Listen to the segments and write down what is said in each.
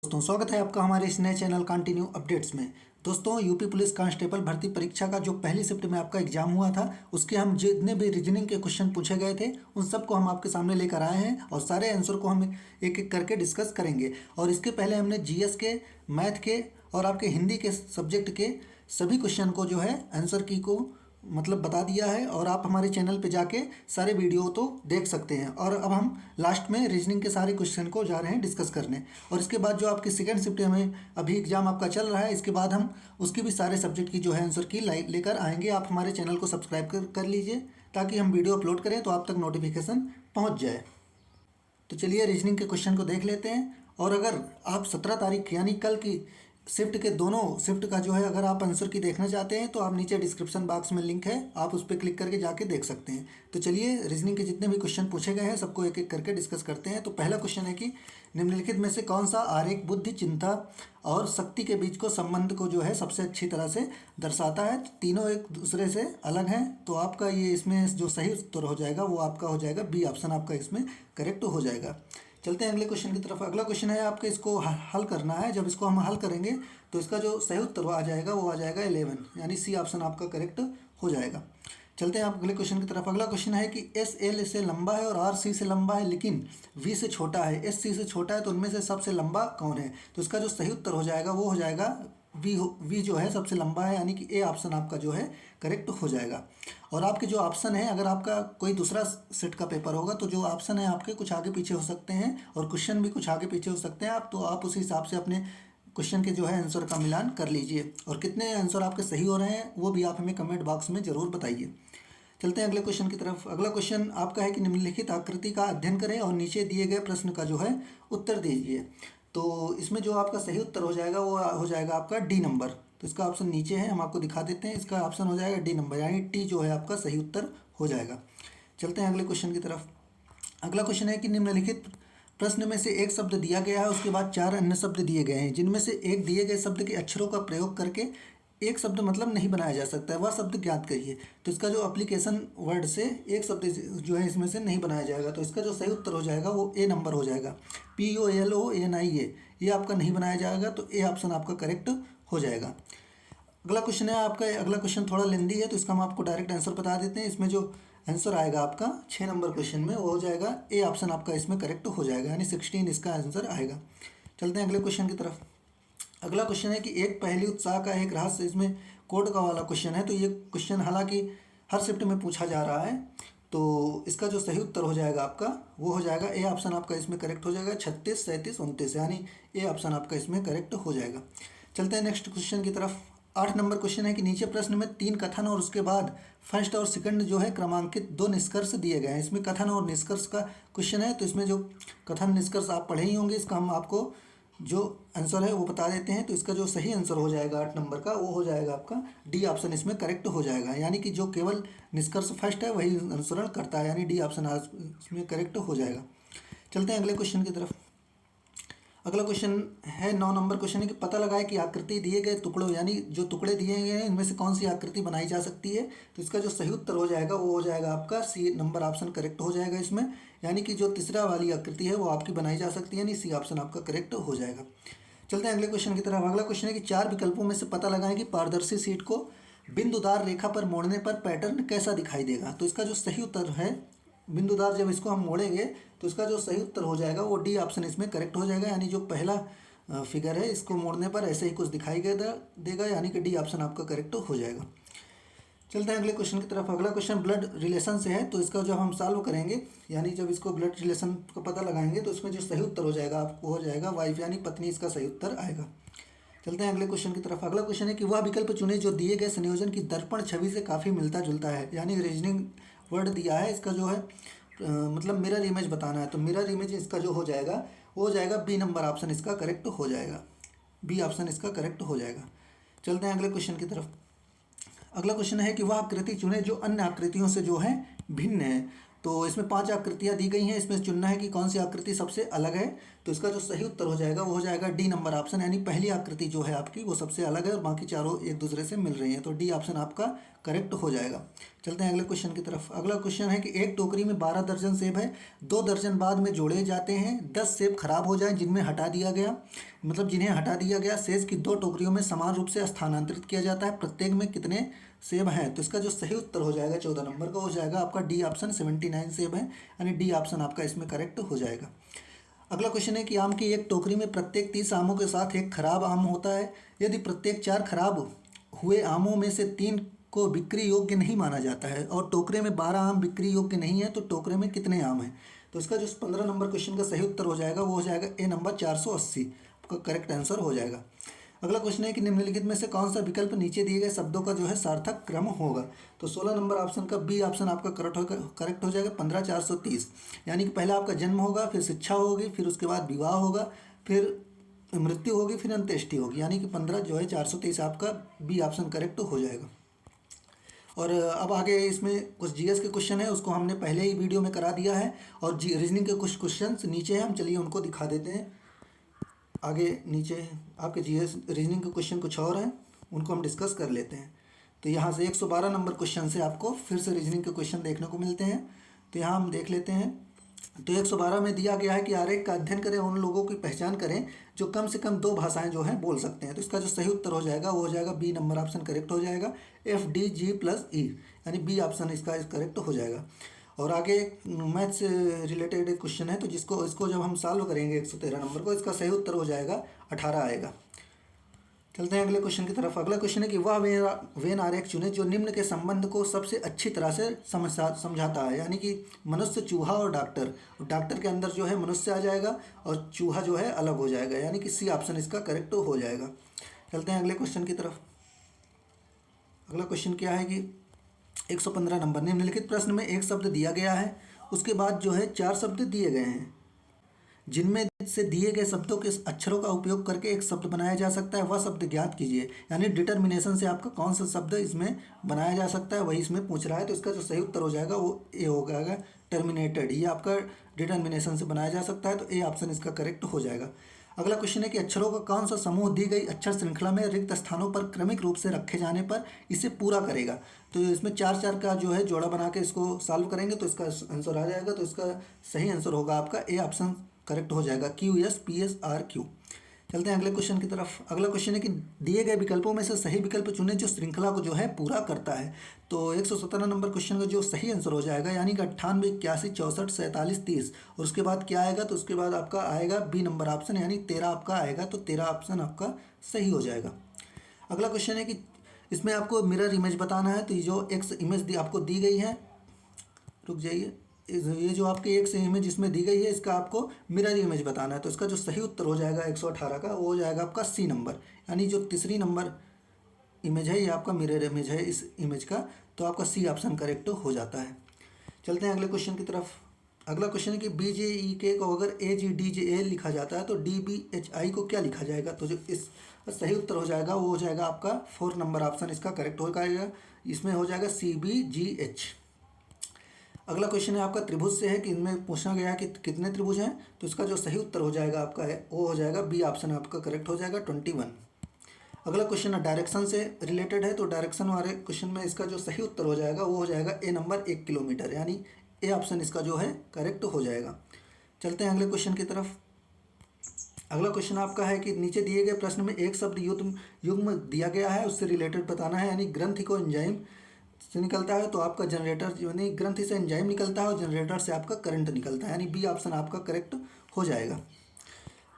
दोस्तों स्वागत है आपका हमारे इस नए चैनल कंटिन्यू अपडेट्स में। दोस्तों यूपी पुलिस कांस्टेबल भर्ती परीक्षा का जो पहली शिफ्ट में आपका एग्जाम हुआ था उसके हम जितने भी रीजनिंग के क्वेश्चन पूछे गए थे उन सबको हम आपके सामने लेकर आए हैं और सारे आंसर को हम एक एक करके डिस्कस करेंगे। और इसके पहले हमने जीएस के, मैथ के और आपके हिंदी के सब्जेक्ट के सभी क्वेश्चन को जो है आंसर की को मतलब बता दिया है और आप हमारे चैनल पे जाके सारे वीडियो तो देख सकते हैं। और अब हम लास्ट में रीजनिंग के सारे क्वेश्चन को जा रहे हैं डिस्कस करने। और इसके बाद जो आपकी सेकंड शिफ्ट में अभी एग्जाम आपका चल रहा है, इसके बाद हम उसकी भी सारे सब्जेक्ट की जो है आंसर की लेकर आएंगे। आप हमारे चैनल को सब्सक्राइब कर लीजिए ताकि हम वीडियो अपलोड करें तो आप तक नोटिफिकेशन पहुँच जाए। तो चलिए रीजनिंग के क्वेश्चन को देख लेते हैं। और अगर आप 17 तारीख यानी कल की शिफ्ट के दोनों शिफ्ट का जो है अगर आप आंसर की देखना चाहते हैं तो आप नीचे डिस्क्रिप्शन बॉक्स में लिंक है, आप उस पर क्लिक करके जाके देख सकते हैं। तो चलिए रीजनिंग के जितने भी क्वेश्चन पूछे गए हैं सबको एक एक करके डिस्कस करते हैं। तो पहला क्वेश्चन है कि निम्नलिखित में से कौन सा आरेख बुद्धि, चिंता और शक्ति के बीच को संबंध को जो है सबसे अच्छी तरह से दर्शाता है। तीनों एक दूसरे से अलग हैं, तो आपका ये इसमें जो सही उत्तर हो जाएगा वो आपका हो जाएगा बी ऑप्शन, आपका इसमें करेक्ट हो जाएगा। चलते हैं अगले क्वेश्चन की तरफ। अगला क्वेश्चन है आपके इसको हल करना है। जब इसको हम हल करेंगे तो इसका जो सही उत्तर आ जाएगा वो आ जाएगा 11, यानी सी ऑप्शन आपका करेक्ट हो जाएगा। चलते हैं आप अगले क्वेश्चन की तरफ। अगला क्वेश्चन है कि एस एल से लंबा है और आर सी से लंबा है लेकिन वी से छोटा है, एस सी से छोटा है, तो उनमें से सबसे लंबा कौन है? तो इसका जो सही उत्तर हो जाएगा वो हो जाएगा वी जो है सबसे लंबा है, यानी कि ए ऑप्शन आपका जो है करेक्ट हो जाएगा। और आपके जो ऑप्शन है, अगर आपका कोई दूसरा सेट का पेपर होगा तो जो ऑप्शन है आपके कुछ आगे पीछे हो सकते हैं और क्वेश्चन भी कुछ आगे पीछे हो सकते हैं आप, तो आप उस हिसाब से अपने क्वेश्चन के जो है आंसर का मिलान कर लीजिए। और कितने आंसर आपके सही हो रहे हैं वो भी आप हमें कमेंट बॉक्स में ज़रूर बताइए। चलते हैं अगले क्वेश्चन की तरफ। अगला क्वेश्चन आपका है कि निम्नलिखित आकृति का अध्ययन करें और नीचे दिए गए प्रश्न का जो है उत्तर दीजिए। तो इसमें जो आपका सही उत्तर हो जाएगा वो हो जाएगा आपका डी नंबर। तो इसका ऑप्शन नीचे है, हम आपको दिखा देते हैं। इसका ऑप्शन हो जाएगा डी नंबर, यानी टी जो है आपका सही उत्तर हो जाएगा। चलते हैं अगले क्वेश्चन की तरफ। अगला क्वेश्चन है कि निम्नलिखित प्रश्न में से एक शब्द दिया गया है, उसके बाद 4 अन्य शब्द दिए गए हैं जिनमें से एक दिए गए शब्द के अक्षरों का प्रयोग करके एक शब्द मतलब नहीं बनाया जा सकता है, वह शब्द ज्ञात करिए। तो इसका जो एप्लीकेशन वर्ड से एक शब्द जो है इसमें से नहीं बनाया जाएगा, तो इसका जो सही उत्तर हो जाएगा वो ए नंबर हो जाएगा। POLONIA ये आपका नहीं बनाया जाएगा, तो ए ऑप्शन आपका करेक्ट हो जाएगा। अगला क्वेश्चन है आपका, अगला क्वेश्चन थोड़ा लेंदी है तो इसका हम आपको डायरेक्ट आंसर बता देते हैं। इसमें जो आंसर आएगा आपका 6 नंबर क्वेश्चन में वो हो जाएगा ए ऑप्शन आपका इसमें करेक्ट हो जाएगा, यानी 16 इसका आंसर आएगा। चलते हैं अगले क्वेश्चन की तरफ। अगला क्वेश्चन है कि एक पहेली उत्साह का एक रहस्य, इसमें कोड का वाला क्वेश्चन है। तो ये क्वेश्चन हालांकि हर शिफ्ट में पूछा जा रहा है, तो इसका जो सही उत्तर हो जाएगा आपका वो हो जाएगा ए ऑप्शन आपका इसमें करेक्ट हो जाएगा 36, 37, 29, यानी ए ऑप्शन आपका इसमें करेक्ट हो जाएगा। चलते हैं नेक्स्ट क्वेश्चन की तरफ। 8 नंबर क्वेश्चन है कि नीचे प्रश्न में 3 कथन और उसके बाद फर्स्ट और सेकंड जो है क्रमांकित 2 निष्कर्ष दिए गए हैं। इसमें कथन और निष्कर्ष का क्वेश्चन है, तो इसमें जो कथन निष्कर्ष आप पढ़े ही होंगे, इसका हम आपको जो आंसर है वो बता देते हैं। तो इसका जो सही आंसर हो जाएगा 8 नंबर का वो हो जाएगा आपका डी ऑप्शन इसमें करेक्ट हो जाएगा, यानी कि जो केवल निष्कर्ष फर्स्ट है वही अनुसरण करता है, यानी डी ऑप्शन इसमें करेक्ट हो जाएगा। चलते हैं अगले क्वेश्चन की तरफ। अगला क्वेश्चन है 9 नंबर क्वेश्चन है कि पता लगाए कि आकृति दिए गए टुकड़ों, यानी जो टुकड़े दिए गए हैं इनमें से कौन सी आकृति बनाई जा सकती है। तो इसका जो सही उत्तर हो जाएगा वो हो जाएगा आपका सी नंबर ऑप्शन करेक्ट हो जाएगा इसमें, यानी कि जो तीसरा वाली आकृति है वो आपकी बनाई जा सकती है, यानी सी ऑप्शन आपका करेक्ट हो जाएगा। चलते हैं अगले क्वेश्चन की तरफ। अगला क्वेश्चन है कि 4 विकल्पों में से पता लगाएं कि पारदर्शी शीट को बिंदुदार रेखा पर मोड़ने पर पैटर्न कैसा दिखाई देगा। तो इसका जो सही उत्तर है, बिंदुदार जब इसको हम मोड़ेंगे तो इसका जो सही उत्तर हो जाएगा वो डी ऑप्शन इसमें करेक्ट हो जाएगा, यानी जो पहला फिगर है इसको मोड़ने पर ऐसे ही कुछ दिखाई देगा, यानी कि डी ऑप्शन आपका करेक्ट हो जाएगा। चलते हैं अगले क्वेश्चन की तरफ। अगला क्वेश्चन ब्लड रिलेशन से है, तो इसका जब हम सॉल्व करेंगे यानी जब इसको ब्लड रिलेशन का पता लगाएंगे तो इसमें जो सही उत्तर हो जाएगा आपको हो जाएगा वाइफ, यानी पत्नी, इसका सही उत्तर आएगा। चलते हैं अगले क्वेश्चन की तरफ। अगला क्वेश्चन है कि वह विकल्प चुने जो दिए गए संयोजन की दर्पण छवि से काफ़ी मिलता जुलता है, यानी रीजनिंग वर्ड दिया है, इसका जो है मतलब मिरर इमेज बताना है। तो मिरर इमेज इसका जो हो जाएगा वो हो जाएगा बी नंबर ऑप्शन इसका करेक्ट हो जाएगा, बी ऑप्शन इसका करेक्ट हो जाएगा। चलते हैं अगले क्वेश्चन की तरफ। अगला क्वेश्चन है कि वह आकृति चुने जो अन्य आकृतियों से जो है भिन्न है। तो इसमें 5 आकृतियाँ दी गई हैं, इसमें चुनना है कि कौन सी आकृति सबसे अलग है। तो इसका जो सही उत्तर हो जाएगा वो हो जाएगा डी नंबर ऑप्शन, यानी पहली आकृति जो है आपकी वो सबसे अलग है और बाकी चारों एक दूसरे से मिल रही हैं, तो डी ऑप्शन आपका करेक्ट हो जाएगा। चलते हैं अगले क्वेश्चन की तरफ। अगला क्वेश्चन है कि एक टोकरी में 12 दर्जन सेब है, 2 दर्जन बाद में जोड़े जाते हैं, 10 सेब खराब हो जाए जिनमें हटा दिया गया, मतलब जिन्हें हटा दिया गया, शेष की 2 टोकरियों में समान रूप से स्थानांतरित किया जाता है, प्रत्येक में कितने सेब हैं? तो इसका जो सही उत्तर हो जाएगा 14 नंबर का हो जाएगा आपका डी ऑप्शन 79 सेब है, यानी डी ऑप्शन आपका इसमें करेक्ट हो जाएगा। अगला क्वेश्चन है कि आम की एक टोकरी में प्रत्येक 30 आमों के साथ एक खराब आम होता है, यदि प्रत्येक 4 खराब हुए आमों में से 3 को बिक्री योग्य नहीं माना जाता है और टोकरे में 12 आम बिक्री योग्य नहीं है, तो टोकरे में कितने आम हैं? तो इसका जो 15 नंबर क्वेश्चन का सही उत्तर हो जाएगा वो हो जाएगा ए नंबर 480 आपका करेक्ट आंसर हो जाएगा। अगला क्वेश्चन है कि निम्नलिखित में से कौन सा विकल्प नीचे दिए गए शब्दों का जो है सार्थक क्रम होगा? तो 16 नंबर ऑप्शन का बी ऑप्शन आपका करेक्ट हो जाएगा 15 430, यानी कि पहला आपका जन्म होगा, फिर शिक्षा होगी, फिर उसके बाद विवाह होगा, फिर मृत्यु होगी, फिर अंत्येष्टि होगी, यानी कि 15 जो है 430 आपका बी ऑप्शन करेक्ट हो जाएगा। और अब आगे इसमें कुछ जीएस के क्वेश्चन है, उसको हमने पहले ही वीडियो में करा दिया है, और रीजनिंग के कुछ क्वेश्चन नीचे हैं, हम चलिए उनको दिखा देते हैं। आगे नीचे आपके जीएस रीजनिंग के क्वेश्चन कुछ और हैं, उनको हम डिस्कस कर लेते हैं। तो यहाँ से 112 नंबर क्वेश्चन से आपको फिर से रीजनिंग के क्वेश्चन देखने को मिलते हैं, तो यहाँ हम देख लेते हैं। तो 112 में दिया गया है कि आरेख का अध्ययन करें, उन लोगों की पहचान करें जो कम से कम 2 भाषाएं जो हैं बोल सकते हैं। तो इसका जो सही उत्तर हो जाएगा वो हो जाएगा बी नंबर ऑप्शन करेक्ट हो जाएगा, FDG+E, यानी बी ऑप्शन इसका करेक्ट हो जाएगा। और आगे मैथ से रिलेटेड एक क्वेश्चन है, तो इसको जब हम सॉल्व करेंगे 113 नंबर को, इसका सही उत्तर हो जाएगा 18 आएगा। चलते हैं अगले क्वेश्चन की तरफ। अगला क्वेश्चन है कि वह वेन आरेख चुने जो निम्न के संबंध को सबसे अच्छी तरह से समझाता है, यानी कि मनुष्य, चूहा और डॉक्टर। डॉक्टर के अंदर जो है मनुष्य आ जाएगा और चूहा जो है अलग हो जाएगा, यानी कि सी ऑप्शन इसका करेक्ट हो जाएगा। चलते हैं अगले क्वेश्चन की तरफ। अगला क्वेश्चन क्या है कि 115 नंबर, निम्नलिखित प्रश्न में एक शब्द दिया गया है, उसके बाद जो है 4 शब्द दिए गए हैं, जिनमें से दिए गए शब्दों के अक्षरों का उपयोग करके एक शब्द बनाया जा सकता है, वह शब्द ज्ञात कीजिए। यानी डिटर्मिनेशन से आपका कौन सा शब्द इसमें बनाया जा सकता है वही इसमें पूछ रहा है। तो इसका जो सही उत्तर हो जाएगा वो ए हो जाएगा, टर्मिनेटेड। ये आपका डिटर्मिनेशन से बनाया जा सकता है, तो ए ऑप्शन इसका करेक्ट हो जाएगा। अगला क्वेश्चन है कि अक्षरों का कौन सा समूह दी गई अक्षर श्रृंखला में रिक्त स्थानों पर क्रमिक रूप से रखे जाने पर इसे पूरा करेगा? तो इसमें 4 का जो है जोड़ा बना के इसको सॉल्व करेंगे तो इसका आंसर आ जाएगा। तो इसका सही आंसर होगा आपका ए ऑप्शन करेक्ट हो जाएगा, QSPSRQ। चलते हैं अगले क्वेश्चन की तरफ। अगला क्वेश्चन है कि दिए गए विकल्पों में से सही विकल्प चुनें जो श्रृंखला को जो है पूरा करता है। तो 117 नंबर क्वेश्चन का जो सही आंसर हो जाएगा, यानी कि 98 81 64 47 30, और उसके बाद क्या आएगा? तो उसके बाद आपका आएगा बी नंबर ऑप्शन, यानी 13 आपका आएगा। तो 13 ऑप्शन आपका सही हो जाएगा। अगला क्वेश्चन है कि इसमें आपको मिरर इमेज बताना है। तो ये जो एक्स इमेज आपको दी गई है, रुक जाइए, ये जो आपकी एक से इमेज इसमें दी गई है, इसका आपको मिरर इमेज बताना है। तो इसका जो सही उत्तर हो जाएगा 118 का, वो हो जाएगा आपका सी नंबर, यानी जो तीसरी नंबर इमेज है ये आपका मिरर इमेज है इस इमेज का। तो आपका सी ऑप्शन करेक्ट हो जाता है। चलते हैं अगले क्वेश्चन की तरफ। अगला क्वेश्चन है कि BJEK को अगर AGDJA लिखा जाता है तो DBHI को क्या लिखा जाएगा? तो जो इस सही उत्तर हो जाएगा वो हो जाएगा आपका 4 नंबर ऑप्शन इसका करेक्ट हो जाएगा, इसमें हो जाएगा CBGH। अगला क्वेश्चन है आपका त्रिभुज से है कि इनमें पूछा गया है कि कितने त्रिभुज हैं। तो इसका जो सही उत्तर हो जाएगा आपका है वो हो जाएगा बी ऑप्शन आपका करेक्ट हो जाएगा 21। अगला क्वेश्चन डायरेक्शन से रिलेटेड है। तो डायरेक्शन वाले क्वेश्चन में इसका जो सही उत्तर हो जाएगा वो हो जाएगा ए नंबर 1 किलोमीटर, यानी ए ऑप्शन इसका जो है करेक्ट हो जाएगा। चलते हैं अगले क्वेश्चन की तरफ। अगला क्वेश्चन आपका है कि नीचे दिए गए प्रश्न में एक शब्द युग्म दिया गया है, उससे रिलेटेड बताना है। यानी ग्रंथि को एंजाइम से निकलता है तो आपका जनरेटर, यानी ग्रंथि से एंजाइम निकलता है और जनरेटर से आपका करंट निकलता है, यानी बी ऑप्शन आपका करेक्ट हो जाएगा।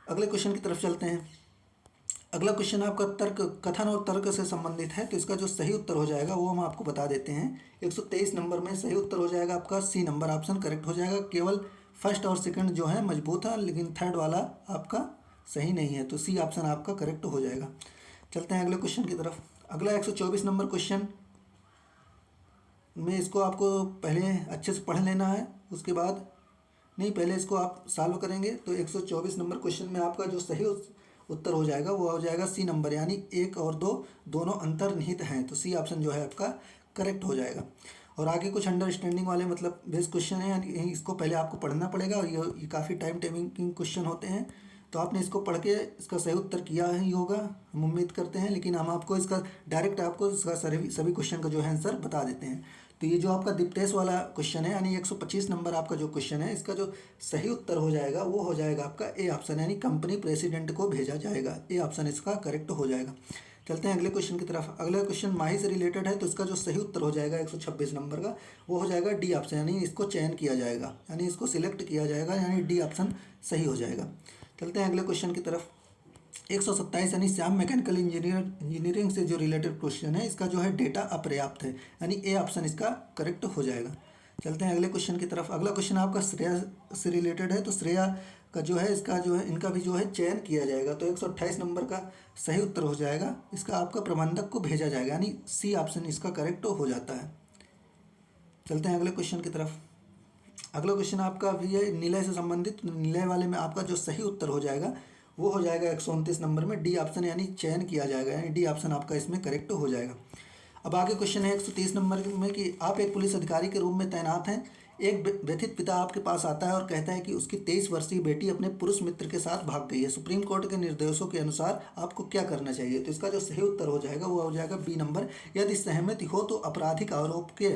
अगले क्वेश्चन की तरफ चलते हैं। अगला क्वेश्चन आपका तर्क, कथन और तर्क से संबंधित है। तो इसका जो सही उत्तर हो जाएगा वो हम आपको बता देते हैं। 123 नंबर में सही उत्तर हो जाएगा आपका सी नंबर ऑप्शन करेक्ट हो जाएगा। केवल फर्स्ट और सेकंड जो है मजबूत है, लेकिन थर्ड वाला आपका सही नहीं है, तो सी ऑप्शन आपका करेक्ट हो जाएगा। चलते हैं अगले क्वेश्चन की तरफ। अगला 124 नंबर क्वेश्चन में इसको आपको पहले अच्छे से पढ़ लेना है, उसके बाद नहीं, पहले इसको आप सॉल्व करेंगे। तो 124 नंबर क्वेश्चन में आपका जो सही उत्तर हो जाएगा वो हो जाएगा सी नंबर, यानी 1 और 2 दोनों अंतर्निहित हैं। तो सी ऑप्शन जो है आपका करेक्ट हो जाएगा। और आगे कुछ अंडरस्टैंडिंग वाले मतलब बेस क्वेश्चन है, यानी इसको पहले आपको पढ़ना पड़ेगा और ये काफ़ी टाइम टेकिंग क्वेश्चन होते हैं। तो आपने इसको पढ़ के इसका सही उत्तर किया ही होगा, हम उम्मीद करते हैं। लेकिन हम आपको इसका डायरेक्ट आपको इसका सभी क्वेश्चन का जो है आंसर बता देते हैं। तो ये जो आपका दिप्टेस वाला क्वेश्चन है, यानी 125 नंबर आपका जो क्वेश्चन है, इसका जो सही उत्तर हो जाएगा वो हो जाएगा आपका ए ऑप्शन, यानी कंपनी प्रेसिडेंट को भेजा जाएगा। ए ऑप्शन इसका करेक्ट हो जाएगा। चलते हैं अगले क्वेश्चन की तरफ। अगला क्वेश्चन माही से रिलेटेड है, तो इसका जो सही उत्तर हो जाएगा 126 नंबर का वो हो जाएगा डी ऑप्शन, यानी इसको चयन किया जाएगा, यानी इसको सिलेक्ट किया जाएगा, यानी डी ऑप्शन सही हो जाएगा। चलते हैं अगले क्वेश्चन की तरफ। 127 यानी श्याम मैकेनिकल इंजीनियरिंग से जो रिलेटेड क्वेश्चन है, इसका जो है डेटा अपर्याप्त है, यानी ए ऑप्शन इसका करेक्ट हो जाएगा। चलते हैं अगले क्वेश्चन की तरफ। अगला क्वेश्चन आपका श्रेया से रिलेटेड है, तो श्रेया का जो है इसका जो है इनका भी जो है चयन किया जाएगा। तो 128 नंबर का सही उत्तर हो जाएगा, इसका आपका प्रबंधक को भेजा जाएगा, यानी सी ऑप्शन इसका करेक्ट हो जाता है। चलते हैं अगले क्वेश्चन की तरफ। अगला क्वेश्चन आपका भी है निलय से संबंधित। निलय वाले में आपका जो सही उत्तर हो जाएगा वो हो जाएगा 129 नंबर में डी ऑप्शन, यानी चयन किया जाएगा, यानी डी ऑप्शन आपका इसमें करेक्ट हो जाएगा। अब आगे क्वेश्चन है 130 नंबर में कि आप एक पुलिस अधिकारी के रूप में तैनात हैं। एक व्यथित पिता आपके पास आता है और कहता है कि उसकी 23 वर्षीय बेटी अपने पुरुष मित्र के साथ भाग गई है। सुप्रीम कोर्ट के निर्देशों के अनुसार आपको क्या करना चाहिए? तो इसका जो सही उत्तर हो जाएगा वो हो जाएगा बी नंबर, यदि सहमति हो तो आपराधिक आरोप के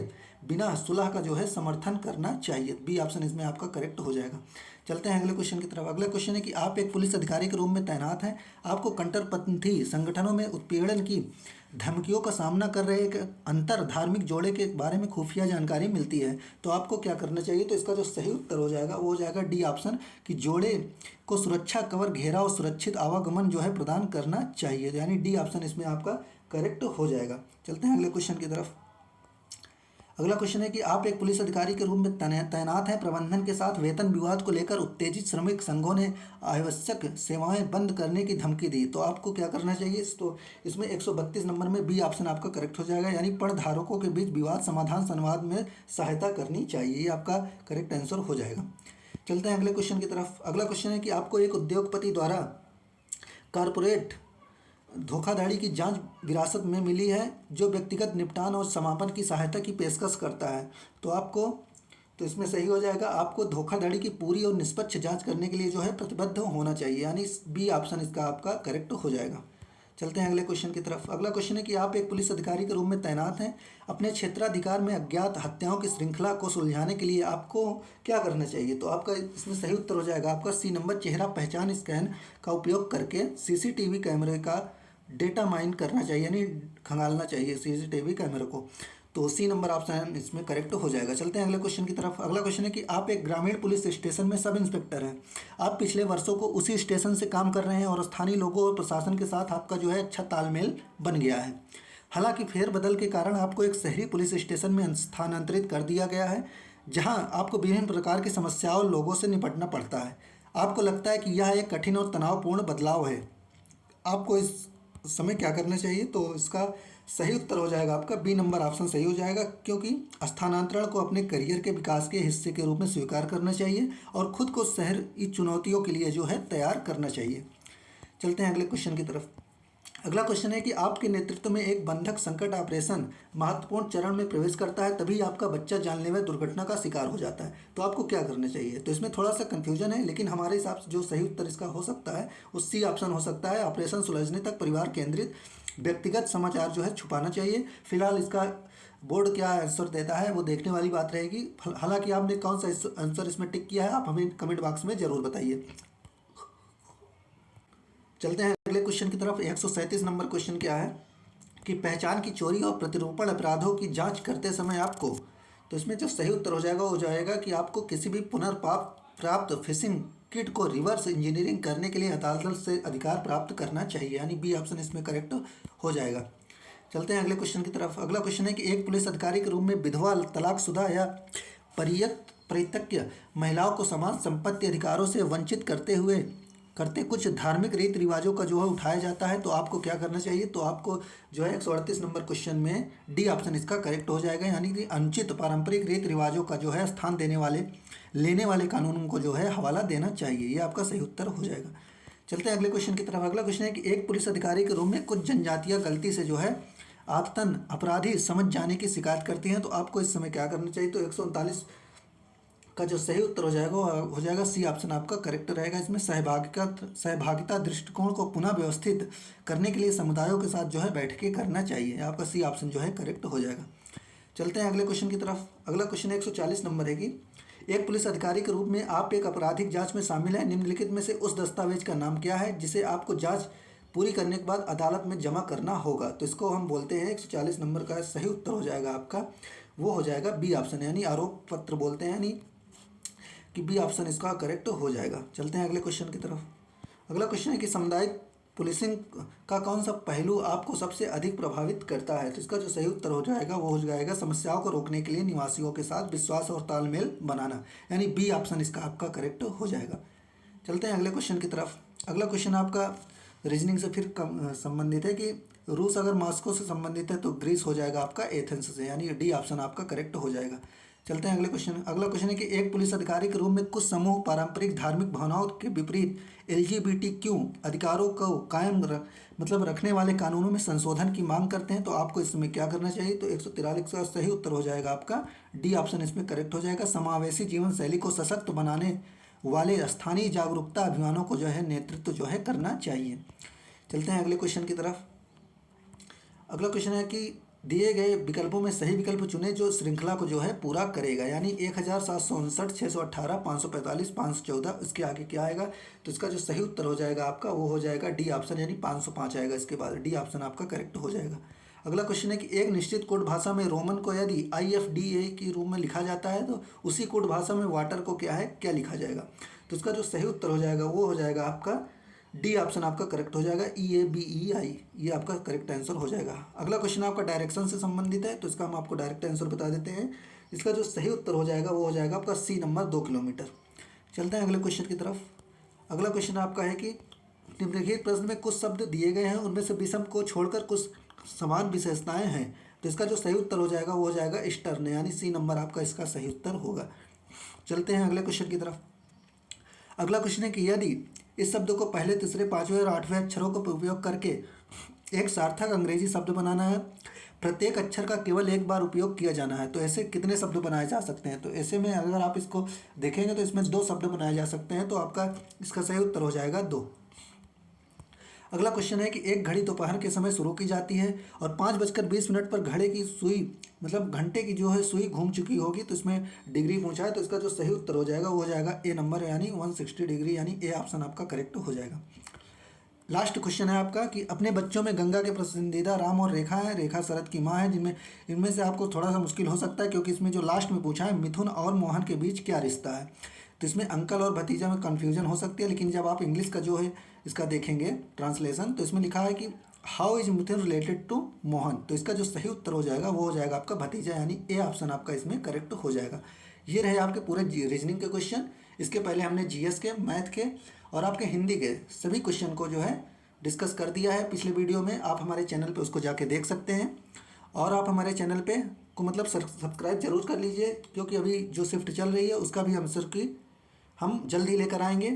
बिना सुलह का जो है समर्थन करना चाहिए। बी ऑप्शन इसमें आपका करेक्ट हो जाएगा। चलते हैं अगले क्वेश्चन की तरफ। अगला क्वेश्चन है कि आप एक पुलिस अधिकारी के रूप में तैनात हैं। आपको कट्टरपंथी संगठनों में उत्पीड़न की धमकियों का सामना कर रहे एक अंतर धार्मिक जोड़े के बारे में खुफिया जानकारी मिलती है। तो आपको क्या करना चाहिए? तो इसका जो सही उत्तर हो जाएगा वो हो जाएगा डी ऑप्शन, कि जोड़े को सुरक्षा कवर, घेरा और सुरक्षित आवागमन जो है प्रदान करना चाहिए, यानी डी ऑप्शन इसमें आपका करेक्ट हो जाएगा। चलते हैं अगले क्वेश्चन की तरफ। अगला क्वेश्चन है कि आप एक पुलिस अधिकारी के रूप में तैनात हैं। प्रबंधन के साथ वेतन विवाद को लेकर उत्तेजित श्रमिक संघों ने आवश्यक सेवाएं बंद करने की धमकी दी। तो आपको क्या करना चाहिए? तो इसमें 132 नंबर में बी ऑप्शन आपका करेक्ट हो जाएगा, यानी पणधारकों के बीच विवाद समाधान संवाद में सहायता करनी चाहिए, ये आपका करेक्ट आंसर हो जाएगा। चलते हैं अगले क्वेश्चन की तरफ। अगला क्वेश्चन है कि आपको एक उद्योगपति द्वारा कॉरपोरेट धोखाधड़ी की जांच विरासत में मिली है, जो व्यक्तिगत निपटान और समापन की सहायता की पेशकश करता है। तो इसमें सही हो जाएगा, आपको धोखाधड़ी की पूरी और निष्पक्ष जांच करने के लिए जो है प्रतिबद्ध होना चाहिए, यानी बी ऑप्शन इसका आपका करेक्ट हो जाएगा। चलते हैं अगले क्वेश्चन की तरफ। अगला क्वेश्चन है कि आप एक पुलिस अधिकारी के रूप में तैनात हैं। अपने क्षेत्राधिकार में अज्ञात हत्याओं की श्रृंखला को सुलझाने के लिए आपको क्या करना चाहिए? तो आपका इसमें सही उत्तर हो जाएगा आपका सी नंबर, चेहरा पहचान स्कैन का उपयोग करके सीसीटीवी कैमरे का डेटा माइन करना चाहिए, यानी खंगालना चाहिए सीसीटीवी कैमरे को। तो सी नंबर ऑप्शन इसमें करेक्ट हो जाएगा। चलते हैं अगले क्वेश्चन की तरफ। अगला क्वेश्चन है कि आप एक ग्रामीण पुलिस स्टेशन में सब इंस्पेक्टर हैं। आप पिछले वर्षों को उसी स्टेशन से काम कर रहे हैं और स्थानीय लोगों और प्रशासन के साथ आपका जो है अच्छा तालमेल बन गया है। हालांकि फेरबदल के कारण आपको एक शहरी पुलिस स्टेशन में स्थानांतरित कर दिया गया है, जहां आपको विभिन्न प्रकार की समस्याओं और लोगों से निपटना पड़ता है। आपको लगता है कि यह एक कठिन और तनावपूर्ण बदलाव है। आपको इस समय क्या करना चाहिए? तो इसका सही उत्तर हो जाएगा आपका बी नंबर ऑप्शन सही हो जाएगा, क्योंकि स्थानांतरण को अपने करियर के विकास के हिस्से के रूप में स्वीकार करना चाहिए और खुद को शहरी चुनौतियों के लिए जो है तैयार करना चाहिए। चलते हैं अगले क्वेश्चन की तरफ। अगला क्वेश्चन है कि आपके नेतृत्व में एक बंधक संकट ऑपरेशन महत्वपूर्ण चरण में प्रवेश करता है, तभी आपका बच्चा जानलेवा दुर्घटना का शिकार हो जाता है। तो आपको क्या करना चाहिए? तो इसमें थोड़ा सा कन्फ्यूजन है, लेकिन हमारे हिसाब से जो सही उत्तर इसका हो सकता है वो सी ऑप्शन हो सकता है, ऑपरेशन सुलझने तक परिवार केंद्रित व्यक्तिगत समाचार जो है छुपाना चाहिए। फिलहाल इसका बोर्ड क्या आंसर देता है वो देखने वाली बात रहेगी। हालांकि आपने कौन सा आंसर इसमें टिक किया है आप हमें कमेंट बॉक्स में ज़रूर बताइए। चलते हैं अगले क्वेश्चन की तरफ। 137 नंबर क्वेश्चन क्या है कि पहचान की चोरी और प्रतिरूपण अपराधों की जांच करते समय आपको, तो इसमें जो सही उत्तर हो जाएगा वो हो जाएगा कि आपको किसी भी पुनर्प्राप्त फिशिंग किट को रिवर्स इंजीनियरिंग करने के लिए अदालत से अधिकार प्राप्त करना चाहिए, यानी बी ऑप्शन इसमें करेक्ट हो जाएगा। चलते हैं अगले क्वेश्चन की तरफ। अगला क्वेश्चन है कि एक पुलिस अधिकारी के रूप में विधवा, तलाकशुदा या परित्यक्ता महिलाओं को समान संपत्ति अधिकारों से वंचित करते कुछ धार्मिक रीति रिवाजों का जो है उठाया जाता है। तो आपको क्या करना चाहिए? तो आपको जो है 138 नंबर क्वेश्चन में डी ऑप्शन इसका करेक्ट हो जाएगा, यानी कि अनुचित पारंपरिक रीति रिवाजों का जो है स्थान लेने वाले कानूनों को जो है हवाला देना चाहिए, ये आपका सही उत्तर हो जाएगा। चलते हैं अगले क्वेश्चन की तरफ। अगला क्वेश्चन है कि एक पुलिस अधिकारी के रूप में कुछ जनजातियाँ गलती से जो है आदतन अपराधी समझ जाने की शिकायत करती हैं, तो आपको इस समय क्या करना चाहिए? तो 139 का जो सही उत्तर हो जाएगा वो हो जाएगा सी ऑप्शन आपका करेक्ट रहेगा। इसमें सहभागिता दृष्टिकोण को पुनः व्यवस्थित करने के लिए समुदायों के साथ जो है बैठकें करना चाहिए। आपका सी ऑप्शन जो है करेक्ट हो जाएगा। चलते हैं अगले क्वेश्चन की तरफ। अगला क्वेश्चन 140 नंबर है कि एक पुलिस अधिकारी के रूप में आप एक आपराधिक जांच में शामिल हैं। निम्नलिखित में से उस दस्तावेज का नाम क्या है जिसे आपको जांच पूरी करने के बाद अदालत में जमा करना होगा? तो इसको हम बोलते हैं 140 नंबर का सही उत्तर हो जाएगा आपका, वो हो जाएगा बी ऑप्शन, यानी आरोप पत्र बोलते हैं, यानी कि बी ऑप्शन इसका करेक्ट हो जाएगा। चलते हैं अगले क्वेश्चन की तरफ। अगला क्वेश्चन है कि सामुदायिक पुलिसिंग का कौन सा पहलू आपको सबसे अधिक प्रभावित करता है? तो इसका जो सही उत्तर हो जाएगा वो हो जाएगा समस्याओं को रोकने के लिए निवासियों के साथ विश्वास और तालमेल बनाना, यानी बी ऑप्शन इसका आपका करेक्ट हो जाएगा। चलते हैं अगले क्वेश्चन की तरफ। अगला क्वेश्चन आपका रीजनिंग से फिर संबंधित है कि रूस अगर मॉस्को से संबंधित है तो ग्रीस हो जाएगा आपका एथेंस से, यानी डी ऑप्शन आपका करेक्ट हो जाएगा। चलते हैं अगले क्वेश्चन। अगला क्वेश्चन है कि एक पुलिस अधिकारी के रूप में कुछ समूह पारंपरिक धार्मिक भावनाओं के विपरीत LGBTQ अधिकारों को कायम रखने वाले कानूनों में संशोधन की मांग करते हैं, तो आपको इसमें क्या करना चाहिए? तो 143 का सही उत्तर हो जाएगा आपका डी ऑप्शन इसमें करेक्ट हो जाएगा। समावेशी जीवन शैली को सशक्त बनाने वाले स्थानीय जागरूकता अभियानों को जो है नेतृत्व जो है करना चाहिए। चलते हैं अगले क्वेश्चन की तरफ। अगला क्वेश्चन है कि दिए गए विकल्पों में सही विकल्प चुने जो श्रृंखला को जो है पूरा करेगा, यानी 1759, 618, 545, 514, इसके आगे क्या आएगा? तो इसका जो सही उत्तर हो जाएगा आपका वो हो जाएगा डी ऑप्शन, यानी 505 आएगा इसके बाद, डी ऑप्शन आपका करेक्ट हो जाएगा। अगला क्वेश्चन है कि एक निश्चित कोड भाषा में रोमन को यदि IFDA के रूप में लिखा जाता है तो उसी कोड भाषा में वाटर को क्या है, क्या लिखा जाएगा? तो इसका जो सही उत्तर हो जाएगा वो हो जाएगा आपका डी ऑप्शन आपका करेक्ट हो जाएगा, EABEI, ये आपका करेक्ट आंसर हो जाएगा। अगला क्वेश्चन आपका डायरेक्शन से संबंधित है, तो इसका हम आपको डायरेक्ट आंसर बता देते हैं। इसका जो सही उत्तर हो जाएगा वो हो जाएगा आपका सी नंबर 2 किलोमीटर। चलते हैं अगले क्वेश्चन की तरफ। अगला क्वेश्चन आपका है कि निम्नलिखित प्रश्न में कुछ शब्द दिए गए हैं, उनमें से विषम को छोड़कर कुछ समान विशेषताएं हैं, तो इसका जो सही उत्तर हो जाएगा वो हो जाएगा स्टर्न, यानी सी नंबर आपका इसका सही उत्तर होगा। चलते हैं अगले क्वेश्चन की तरफ। अगला क्वेश्चन है कि यदि इस शब्द को पहले, तीसरे, पांचवें और आठवें अक्षरों का उपयोग करके एक सार्थक अंग्रेजी शब्द बनाना है, प्रत्येक अक्षर का केवल एक बार उपयोग किया जाना है, तो ऐसे कितने शब्द बनाए जा सकते हैं? तो ऐसे में अगर आप इसको देखेंगे तो इसमें 2 शब्द बनाए जा सकते हैं, तो आपका इसका सही उत्तर हो जाएगा 2। अगला क्वेश्चन है कि एक घड़ी दोपहर के समय शुरू की जाती है और 5:20 पर घड़े की सुई, मतलब घंटे की जो है सुई घूम चुकी होगी, तो इसमें डिग्री पूछा है, तो इसका जो सही उत्तर हो जाएगा वो हो जाएगा ए नंबर, यानी 160 डिग्री, यानी ए ऑप्शन आपका करेक्ट हो जाएगा। लास्ट क्वेश्चन है आपका कि अपने बच्चों में गंगा के पसंदीदा राम और रेखा है, रेखा शरद की माँ है, जिनमें इनमें से आपको थोड़ा सा मुश्किल हो सकता है क्योंकि इसमें जो लास्ट में पूछा है मिथुन और मोहन के बीच क्या रिश्ता है, तो इसमें अंकल और भतीजा में कन्फ्यूजन हो सकती है, लेकिन जब आप इंग्लिश का जो है इसका देखेंगे ट्रांसलेशन, तो इसमें लिखा है कि how is Mithun related to Mohan, तो इसका जो सही उत्तर हो जाएगा वो हो जाएगा आपका भतीजा, यानी ए ऑप्शन आपका इसमें करेक्ट हो जाएगा। ये रहे आपके पूरे रीजनिंग के क्वेश्चन। इसके पहले हमने GS के, मैथ के और आपके हिंदी के सभी क्वेश्चन को जो है डिस्कस कर दिया है पिछले वीडियो में। आप हमारे चैनल पे उसको जाके देख सकते हैं और आप हमारे चैनल पे को मतलब सब्सक्राइब जरूर कर लीजिए, क्योंकि अभी जो शिफ्ट चल रही है उसका भी आंसर की हम जल्दी लेकर आएंगे।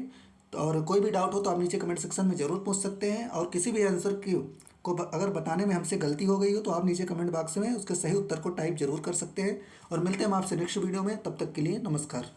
तो और कोई भी डाउट हो तो आप नीचे कमेंट सेक्शन में ज़रूर पूछ सकते हैं, और किसी भी आंसर की को अगर बताने में हमसे गलती हो गई हो तो आप नीचे कमेंट बॉक्स में उसके सही उत्तर को टाइप जरूर कर सकते हैं। और मिलते हैं हम आपसे नेक्स्ट वीडियो में, तब तक के लिए नमस्कार।